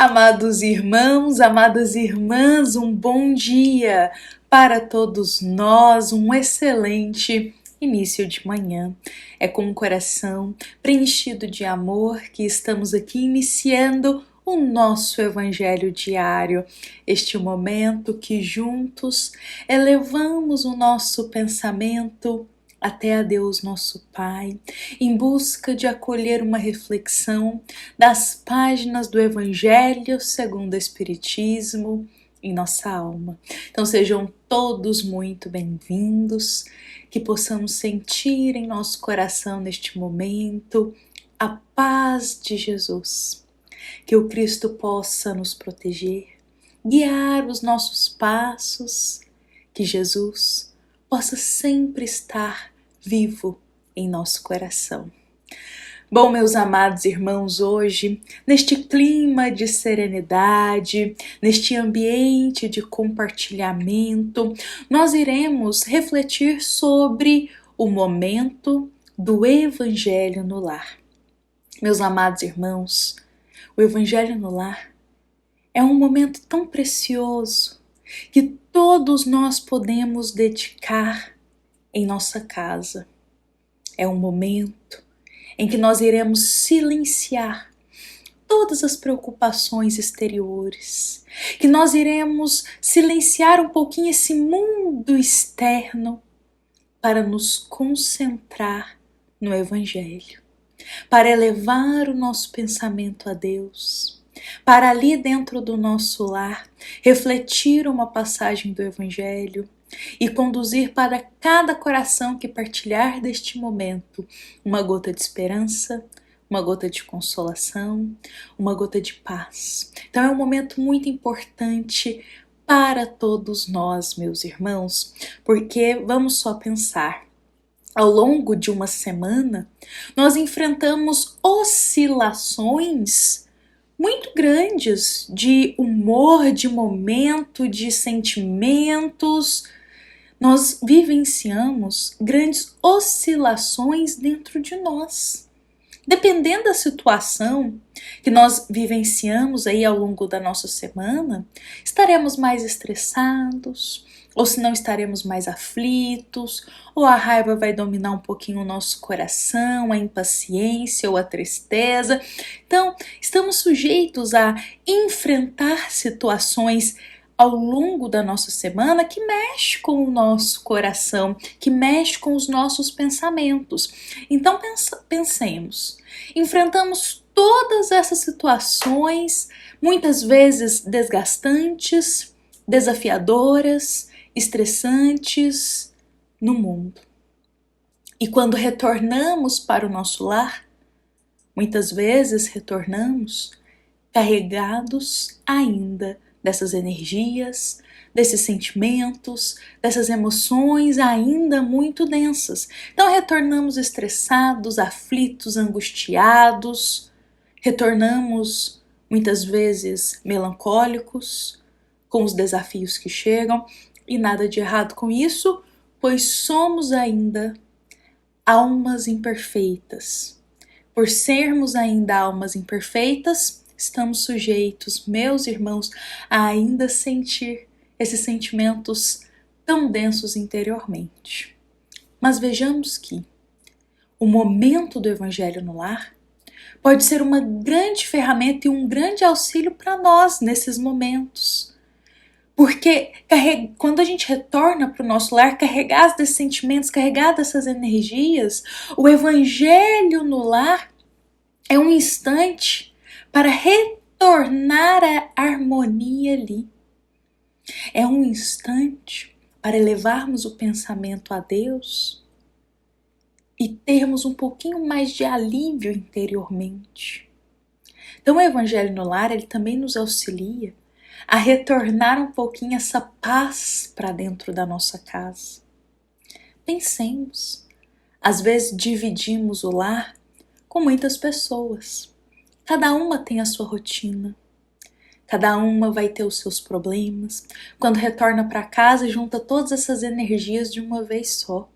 Amados irmãos, amadas irmãs, um bom dia para todos nós, um excelente início de manhã. É com o coração preenchido de amor que estamos aqui iniciando o nosso Evangelho diário, este momento que juntos elevamos o nosso pensamento até a Deus nosso Pai, em busca de acolher uma reflexão das páginas do Evangelho segundo o Espiritismo em nossa alma. Então sejam todos muito bem-vindos, que possamos sentir em nosso coração neste momento a paz de Jesus, que o Cristo possa nos proteger, guiar os nossos passos, que Jesus possa sempre estar vivo em nosso coração. Bom, meus amados irmãos, hoje, neste clima de serenidade, neste ambiente de compartilhamento, nós iremos refletir sobre o momento do Evangelho no lar. Meus amados irmãos, o Evangelho no lar é um momento tão precioso que todos nós podemos dedicar em nossa casa. É um momento em que nós iremos silenciar todas as preocupações exteriores, que nós iremos silenciar um pouquinho esse mundo externo para nos concentrar no Evangelho, para elevar o nosso pensamento a Deus, para ali dentro do nosso lar refletir uma passagem do Evangelho e conduzir para cada coração que partilhar deste momento uma gota de esperança, uma gota de consolação, uma gota de paz. Então é um momento muito importante para todos nós, meus irmãos, porque vamos só pensar, ao longo de uma semana nós enfrentamos oscilações muito grandes de humor, de momento, de sentimentos. Nós vivenciamos grandes oscilações dentro de nós. Dependendo da situação que nós vivenciamos aí ao longo da nossa semana, estaremos mais estressados, ou se não estaremos mais aflitos, ou a raiva vai dominar um pouquinho o nosso coração, a impaciência ou a tristeza. Então, estamos sujeitos a enfrentar situações ao longo da nossa semana que mexe com o nosso coração, que mexe com os nossos pensamentos. Então pensemos, enfrentamos todas essas situações, muitas vezes desgastantes, desafiadoras, estressantes no mundo. E quando retornamos para o nosso lar, muitas vezes retornamos carregados ainda dessas energias, desses sentimentos, dessas emoções ainda muito densas. Então retornamos estressados, aflitos, angustiados, retornamos muitas vezes melancólicos com os desafios que chegam, e nada de errado com isso, pois somos ainda almas imperfeitas. Por sermos ainda almas imperfeitas, estamos sujeitos, meus irmãos, a ainda sentir esses sentimentos tão densos interiormente. Mas vejamos que o momento do Evangelho no lar pode ser uma grande ferramenta e um grande auxílio para nós nesses momentos. Porque quando a gente retorna para o nosso lar carregado desses sentimentos, carregado dessas energias, o Evangelho no lar é um instante para retornar à harmonia ali. É um instante para elevarmos o pensamento a Deus e termos um pouquinho mais de alívio interiormente. Então o Evangelho no lar, ele também nos auxilia a retornar um pouquinho essa paz para dentro da nossa casa. Pensemos, às vezes dividimos o lar com muitas pessoas. Cada uma tem a sua rotina, cada uma vai ter os seus problemas. Quando retorna para casa, junta todas essas energias de uma vez só.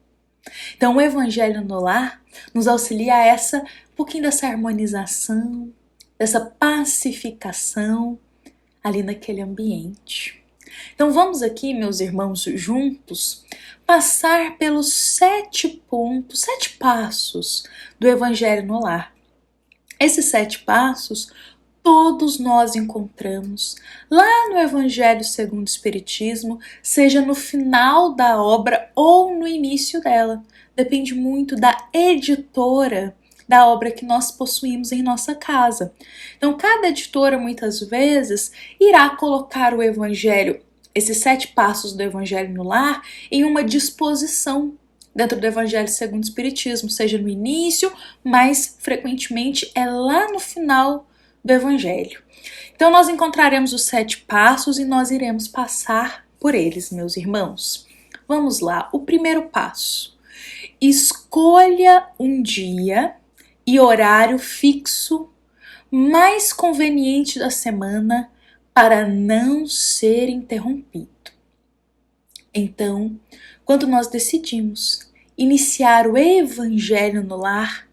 Então o Evangelho no lar nos auxilia a um pouquinho dessa harmonização, dessa pacificação ali naquele ambiente. Então vamos aqui, meus irmãos, juntos, passar pelos 7 pontos, 7 passos do Evangelho no Lar. Esses 7 passos todos nós encontramos lá no Evangelho segundo o Espiritismo, seja no final da obra ou no início dela. Depende muito da editora da obra que nós possuímos em nossa casa. Então, cada editora muitas vezes irá colocar o Evangelho, esses 7 passos do Evangelho no Lar, em uma disposição dentro do Evangelho segundo o Espiritismo, seja no início, mas frequentemente é lá no final do Evangelho. Então nós encontraremos os 7 passos e nós iremos passar por eles, meus irmãos. Vamos lá, o primeiro passo. Escolha um dia e horário fixo mais conveniente da semana para não ser interrompido. Então, quando nós decidimos iniciar o Evangelho no Lar,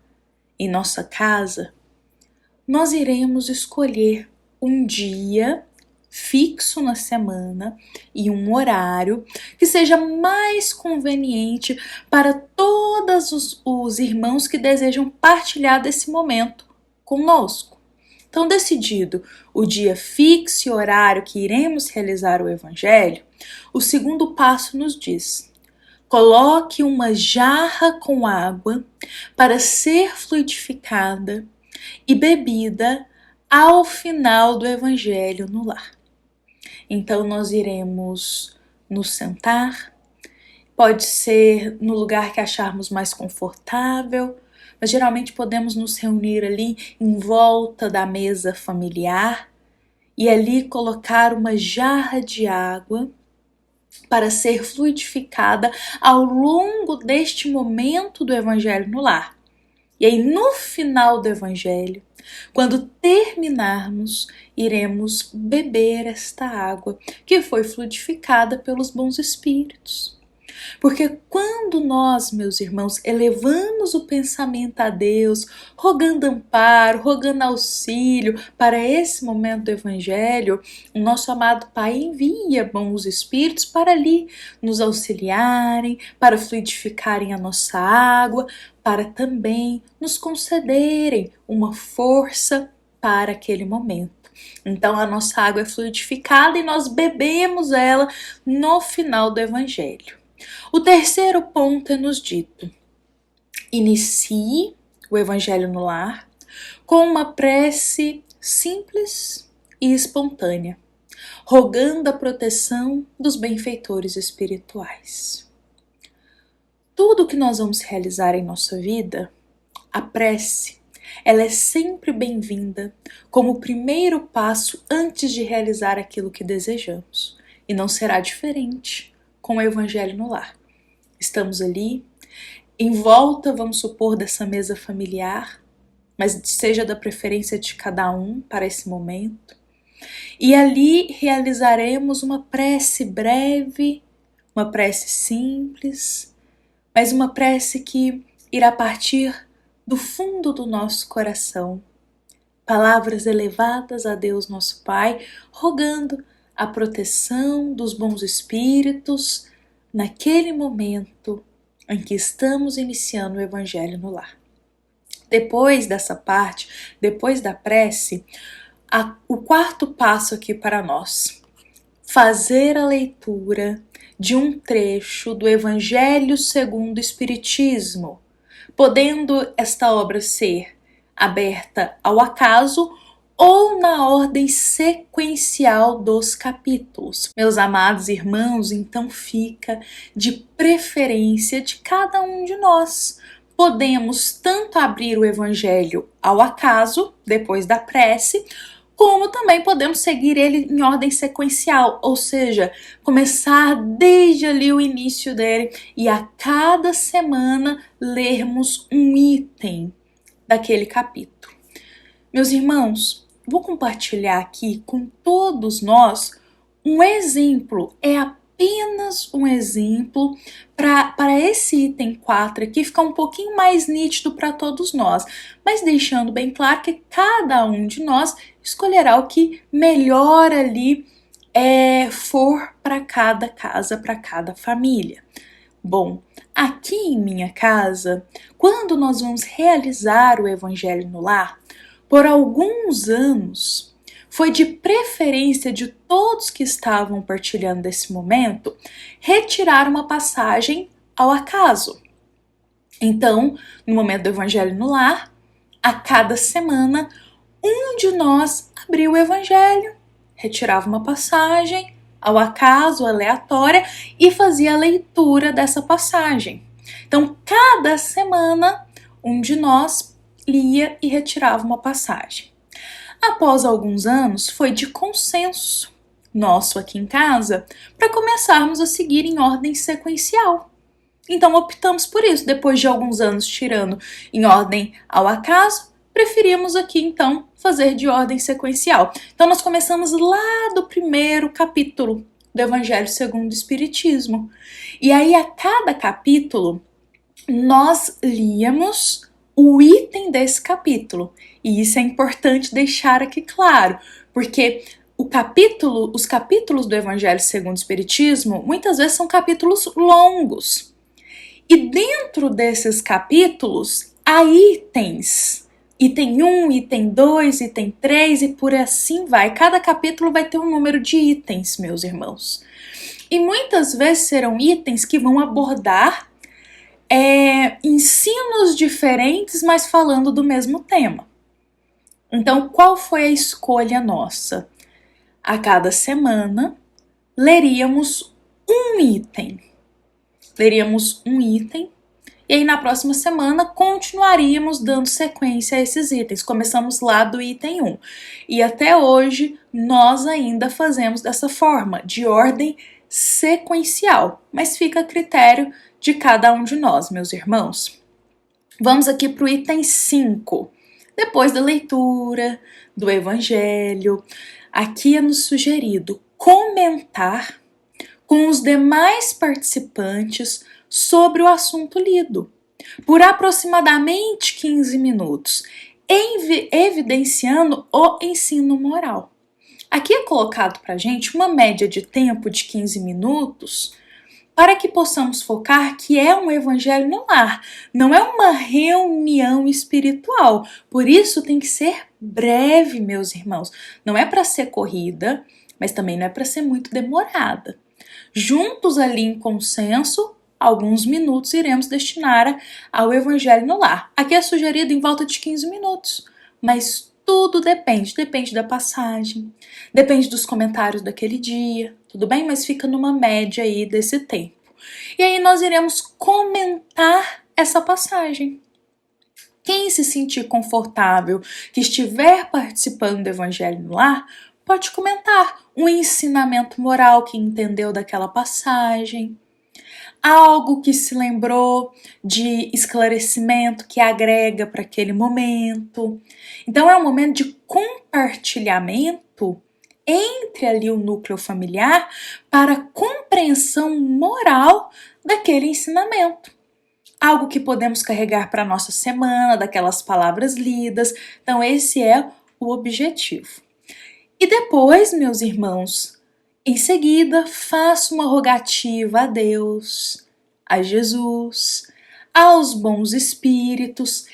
em nossa casa, nós iremos escolher um dia fixo na semana e um horário que seja mais conveniente para todos os irmãos que desejam partilhar desse momento conosco. Então, decidido o dia fixo e horário que iremos realizar o Evangelho, o segundo passo nos diz: coloque uma jarra com água para ser fluidificada e bebida ao final do Evangelho no lar. Então nós iremos nos sentar, pode ser no lugar que acharmos mais confortável, mas geralmente podemos nos reunir ali em volta da mesa familiar e ali colocar uma jarra de água para ser fluidificada ao longo deste momento do Evangelho no lar. E aí, no final do Evangelho, quando terminarmos, iremos beber esta água que foi fluidificada pelos bons espíritos. Porque quando nós, meus irmãos, elevamos o pensamento a Deus, rogando amparo, rogando auxílio para esse momento do Evangelho, o nosso amado Pai envia bons espíritos para ali nos auxiliarem, para fluidificarem a nossa água, para também nos concederem uma força para aquele momento. Então a nossa água é fluidificada e nós bebemos ela no final do Evangelho. O terceiro ponto é nos dito: inicie o Evangelho no lar com uma prece simples e espontânea, rogando a proteção dos benfeitores espirituais. Tudo que nós vamos realizar em nossa vida, a prece, ela é sempre bem-vinda como o primeiro passo antes de realizar aquilo que desejamos. E não será diferente com o Evangelho no lar. Estamos ali, em volta, vamos supor, dessa mesa familiar, mas seja da preferência de cada um para esse momento. E ali realizaremos uma prece breve, uma prece simples, mas uma prece que irá partir do fundo do nosso coração. Palavras elevadas a Deus nosso Pai, rogando a proteção dos bons espíritos naquele momento em que estamos iniciando o Evangelho no lar. Depois dessa parte, depois da prece, o quarto passo aqui para nós: fazer a leitura de um trecho do Evangelho segundo o Espiritismo, podendo esta obra ser aberta ao acaso ou na ordem sequencial dos capítulos. Meus amados irmãos, então fica de preferência de cada um de nós. Podemos tanto abrir o Evangelho ao acaso, depois da prece, como também podemos seguir ele em ordem sequencial, ou seja, começar desde ali o início dele e a cada semana lermos um item daquele capítulo. Meus irmãos, vou compartilhar aqui com todos nós um exemplo, é a apenas um exemplo para esse item 4 aqui ficar um pouquinho mais nítido para todos nós, mas deixando bem claro que cada um de nós escolherá o que melhor ali for para cada casa, para cada família. Bom, aqui em minha casa, quando nós vamos realizar o Evangelho no Lar, por alguns anos, foi de preferência de todos que estavam partilhando desse momento retirar uma passagem ao acaso. Então, no momento do Evangelho no Lar, a cada semana, um de nós abria o Evangelho, retirava uma passagem ao acaso, aleatória, e fazia a leitura dessa passagem. Então, cada semana, um de nós lia e retirava uma passagem. Após alguns anos, foi de consenso nosso aqui em casa para começarmos a seguir em ordem sequencial. Então, optamos por isso. Depois de alguns anos tirando em ordem ao acaso, preferimos aqui, então, fazer de ordem sequencial. Então, nós começamos lá do primeiro capítulo do Evangelho segundo o Espiritismo. E aí, a cada capítulo, nós líamos o item desse capítulo. E isso é importante deixar aqui claro, porque os capítulos do Evangelho segundo o Espiritismo, muitas vezes são capítulos longos. E dentro desses capítulos, há itens. Item 1, item 2, item 3 e por assim vai. Cada capítulo vai ter um número de itens, meus irmãos. E muitas vezes serão itens que vão abordar ensinos diferentes, mas falando do mesmo tema. Então, qual foi a escolha nossa? A cada semana, leríamos um item. E aí na próxima semana continuaríamos dando sequência a esses itens. Começamos lá do item 1. E até hoje nós ainda fazemos dessa forma, de ordem sequencial. Mas fica a critério de cada um de nós, meus irmãos. Vamos aqui para o item 5. Depois da leitura do Evangelho, aqui é nos sugerido comentar com os demais participantes sobre o assunto lido, por aproximadamente 15 minutos, evidenciando o ensino moral. Aqui é colocado para a gente uma média de tempo de 15 minutos para que possamos focar que é um evangelho no lar, não é uma reunião espiritual. Por isso tem que ser breve, meus irmãos. Não é para ser corrida, mas também não é para ser muito demorada. Juntos ali em consenso, alguns minutos iremos destinar ao Evangelho no Lar. Aqui é sugerido em volta de 15 minutos, mas tudo depende da passagem, depende dos comentários daquele dia, tudo bem? Mas fica numa média aí desse tempo. E aí nós iremos comentar essa passagem. Quem se sentir confortável, que estiver participando do Evangelho no Lar, pode comentar um ensinamento moral que entendeu daquela passagem, algo que se lembrou de esclarecimento que agrega para aquele momento. Então é um momento de compartilhamento entre ali o núcleo familiar para a compreensão moral daquele ensinamento. Algo que podemos carregar para a nossa semana, daquelas palavras lidas. Então esse é o objetivo. E depois, meus irmãos, em seguida, faço uma rogativa a Deus, a Jesus, aos bons espíritos,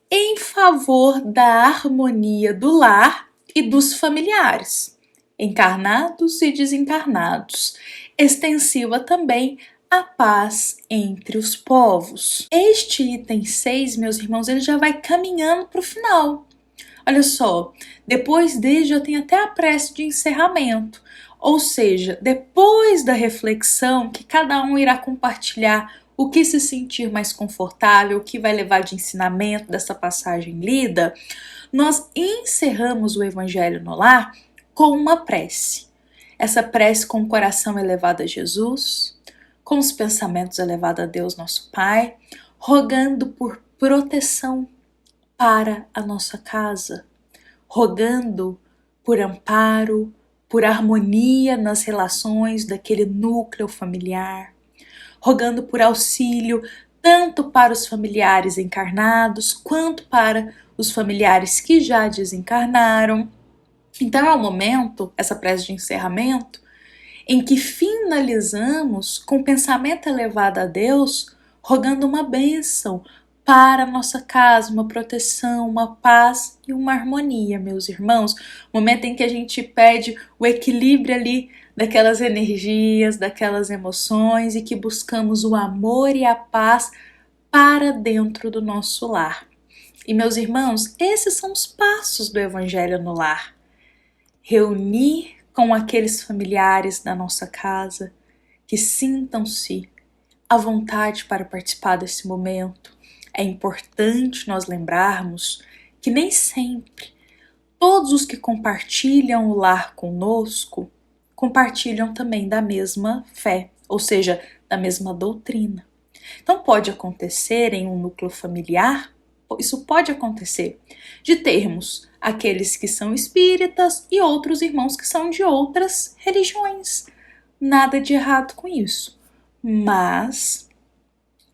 em favor da harmonia do lar e dos familiares, encarnados e desencarnados, extensiva também a paz entre os povos. Este item 6, meus irmãos, ele já vai caminhando para o final. Olha só, depois dele já tem até a prece de encerramento. Ou seja, depois da reflexão, que cada um irá compartilhar o que se sentir mais confortável, o que vai levar de ensinamento dessa passagem lida, nós encerramos o Evangelho no Lar com uma prece. Essa prece com o coração elevado a Jesus, com os pensamentos elevados a Deus, nosso Pai, rogando por proteção para a nossa casa, rogando por amparo, por harmonia nas relações daquele núcleo familiar, rogando por auxílio tanto para os familiares encarnados quanto para os familiares que já desencarnaram. Então é o momento, essa prece de encerramento, em que finalizamos com o pensamento elevado a Deus, rogando uma bênção para a nossa casa, uma proteção, uma paz e uma harmonia, meus irmãos. Momento em que a gente pede o equilíbrio ali daquelas energias, daquelas emoções e que buscamos o amor e a paz para dentro do nosso lar. E, meus irmãos, esses são os passos do Evangelho no Lar. Reunir com aqueles familiares da nossa casa que sintam-se à vontade para participar desse momento. É importante nós lembrarmos que nem sempre todos os que compartilham o lar conosco compartilham também da mesma fé, ou seja, da mesma doutrina. Então pode acontecer em um núcleo familiar, isso pode acontecer, de termos aqueles que são espíritas e outros irmãos que são de outras religiões. Nada de errado com isso. Mas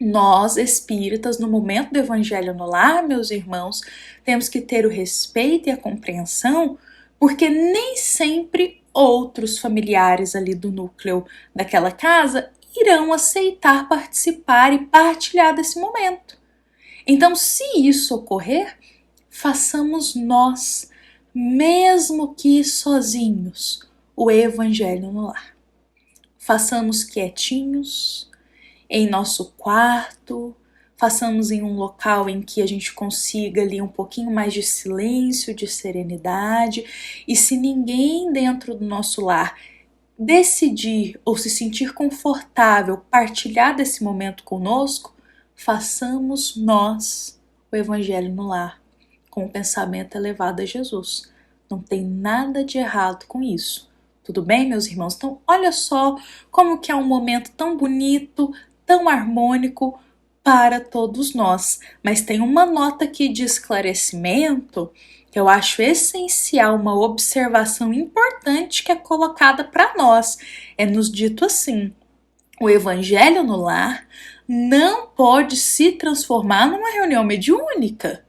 nós, espíritas, no momento do Evangelho no Lar, meus irmãos, temos que ter o respeito e a compreensão, porque nem sempre outros familiares ali do núcleo daquela casa irão aceitar participar e partilhar desse momento. Então, se isso ocorrer, façamos nós, mesmo que sozinhos, o Evangelho no Lar. Façamos quietinhos, em nosso quarto, façamos em um local em que a gente consiga ali um pouquinho mais de silêncio, de serenidade, e se ninguém dentro do nosso lar decidir ou se sentir confortável partilhar desse momento conosco, façamos nós o Evangelho no Lar, com o pensamento elevado a Jesus. Não tem nada de errado com isso. Tudo bem, meus irmãos? Então, olha só como que é um momento tão bonito, tão harmônico para todos nós. Mas tem uma nota aqui de esclarecimento que eu acho essencial, uma observação importante que é colocada para nós. É nos dito assim: o Evangelho no Lar não pode se transformar numa reunião mediúnica,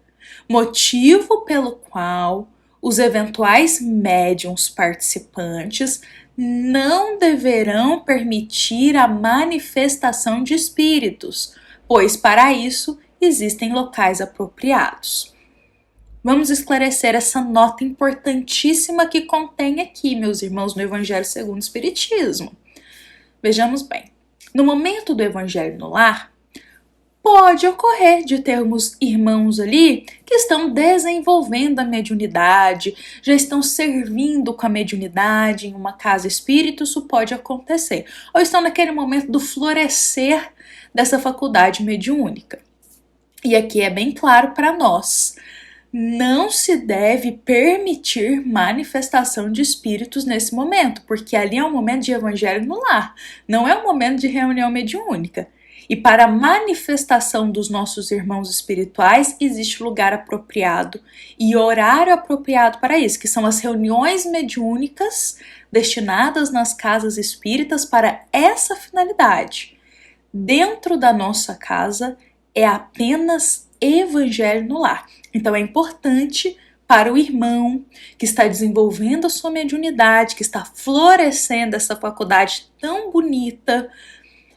motivo pelo qual os eventuais médiuns participantes não deverão permitir a manifestação de espíritos, pois para isso existem locais apropriados. Vamos esclarecer essa nota importantíssima que contém aqui, meus irmãos, no Evangelho segundo o Espiritismo. Vejamos bem, no momento do Evangelho no Lar, pode ocorrer de termos irmãos ali que estão desenvolvendo a mediunidade, já estão servindo com a mediunidade em uma casa espírita, isso pode acontecer. Ou estão naquele momento do florescer dessa faculdade mediúnica. E aqui é bem claro para nós: não se deve permitir manifestação de espíritos nesse momento, porque ali é um momento de Evangelho no Lar, não é um momento de reunião mediúnica. E para a manifestação dos nossos irmãos espirituais, existe lugar apropriado e horário apropriado para isso, que são as reuniões mediúnicas destinadas nas casas espíritas para essa finalidade. Dentro da nossa casa é apenas Evangelho no Lar. Então é importante para o irmão que está desenvolvendo a sua mediunidade, que está florescendo essa faculdade tão bonita,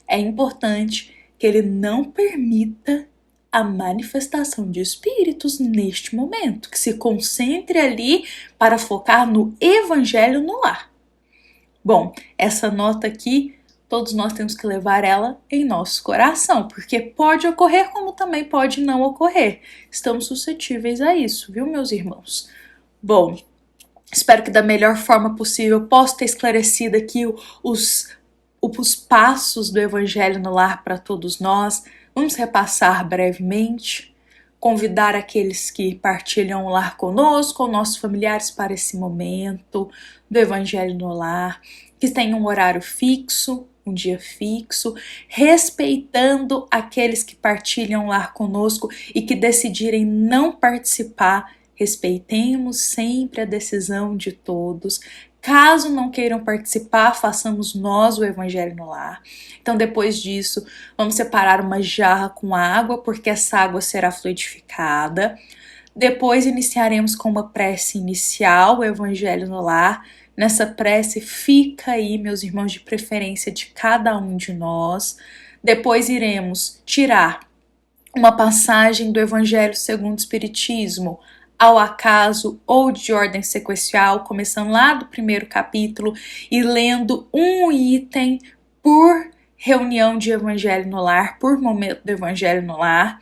é importante que ele não permita a manifestação de espíritos neste momento, que se concentre ali para focar no Evangelho no Lar. Bom, essa nota aqui, todos nós temos que levar ela em nosso coração, porque pode ocorrer como também pode não ocorrer. Estamos suscetíveis a isso, viu, meus irmãos? Bom, espero que da melhor forma possível eu possa ter esclarecido aqui os passos do Evangelho no Lar para todos nós. Vamos repassar brevemente, convidar aqueles que partilham o lar conosco ou nossos familiares para esse momento do Evangelho no Lar, que tenham um horário fixo, um dia fixo, respeitando aqueles que partilham o lar conosco e que decidirem não participar. Respeitemos sempre a decisão de todos. Caso não queiram participar, façamos nós o Evangelho no Lar. Então, depois disso, vamos separar uma jarra com água, porque essa água será fluidificada. Depois, iniciaremos com uma prece inicial, o Evangelho no Lar. Nessa prece, fica aí, meus irmãos, de preferência de cada um de nós. Depois, iremos tirar uma passagem do Evangelho segundo o Espiritismo, ao acaso ou de ordem sequencial, começando lá do primeiro capítulo e lendo um item por reunião de Evangelho no Lar, por momento do Evangelho no Lar.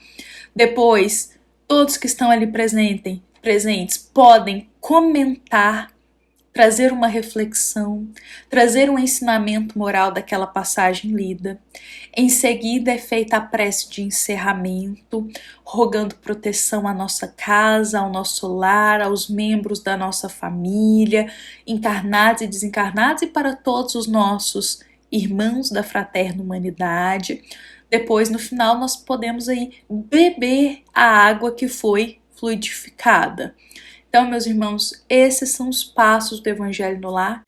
Depois, todos que estão ali presentes podem comentar, trazer uma reflexão, trazer um ensinamento moral daquela passagem lida. Em seguida é feita a prece de encerramento, rogando proteção à nossa casa, ao nosso lar, aos membros da nossa família, encarnados e desencarnados, e para todos os nossos irmãos da fraterna humanidade. Depois, no final, nós podemos aí beber a água que foi fluidificada. Então, meus irmãos, esses são os passos do Evangelho no Lar.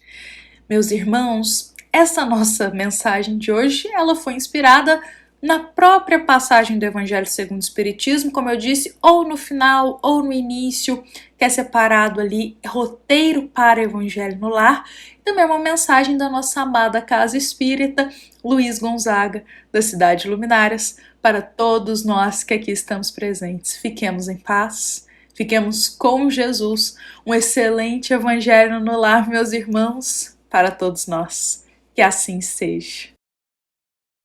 Meus irmãos, essa nossa mensagem de hoje, ela foi inspirada na própria passagem do Evangelho segundo o Espiritismo, como eu disse, ou no final ou no início, que é separado ali, roteiro para Evangelho no Lar. Também é uma mensagem da nossa amada Casa Espírita, Luiz Gonzaga, da Cidade Luminárias, para todos nós que aqui estamos presentes. Fiquemos em paz. Fiquemos com Jesus, um excelente Evangelho no Lar, meus irmãos, para todos nós. Que assim seja.